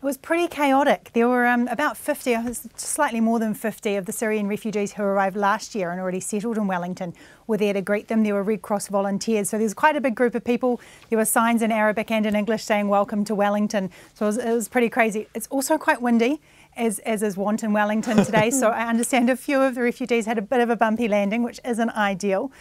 It was pretty chaotic. There were about 50, slightly more than 50 of the Syrian refugees who arrived last year and already settled in Wellington were there to greet them. There were Red Cross volunteers. So there's quite a big group of people. There were signs in Arabic and in English saying welcome to Wellington. So it was pretty crazy. It's also quite windy, as is wont in Wellington today. So I understand a few of the refugees had a bit of a bumpy landing, which isn't ideal.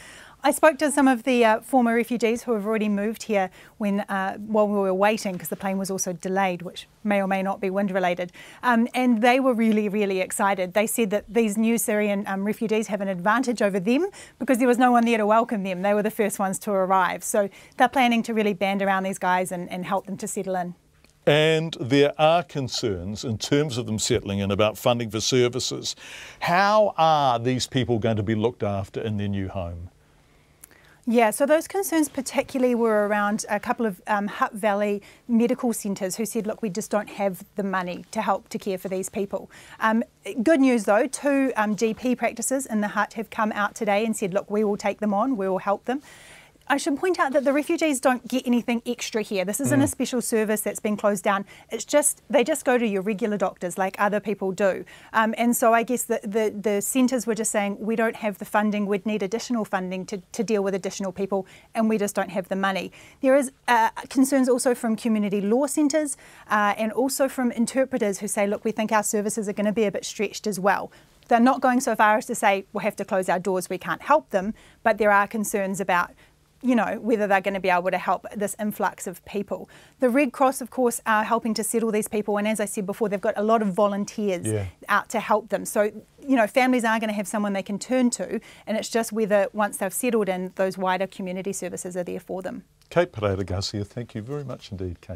I spoke to some of the former refugees who have already moved here while we were waiting, because the plane was also delayed, which may or may not be wind related. And they were really, really excited. They said that these new Syrian refugees have an advantage over them because there was no one there to welcome them. They were the first ones to arrive. So they're planning to really band around these guys and help them to settle in. And there are concerns in terms of them settling in about funding for services. How are these people going to be looked after in their new home? Yeah, so those concerns particularly were around a couple of Hutt Valley medical centres who said, look, we just don't have the money to help to care for these people. Good news though, 2 GP practices in the Hutt have come out today and said, look, we will take them on, we will help them. I should point out that the refugees don't get anything extra here. This isn't a special service that's been closed down. It's just, they just go to your regular doctors like other people do. And so I guess the centres were just saying, we don't have the funding, we'd need additional funding to deal with additional people, and we just don't have the money. There is concerns also from community law centres and also from interpreters who say, look, we think our services are going to be a bit stretched as well. They're not going so far as to say, we'll have to close our doors, we can't help them, but there are concerns about whether they're going to be able to help this influx of people. The Red Cross, of course, are helping to settle these people. And as I said before, they've got a lot of volunteers out to help them. So, families are going to have someone they can turn to. And it's just whether, once they've settled in, those wider community services are there for them. Pereyra Garcia, thank you very much indeed, Kate.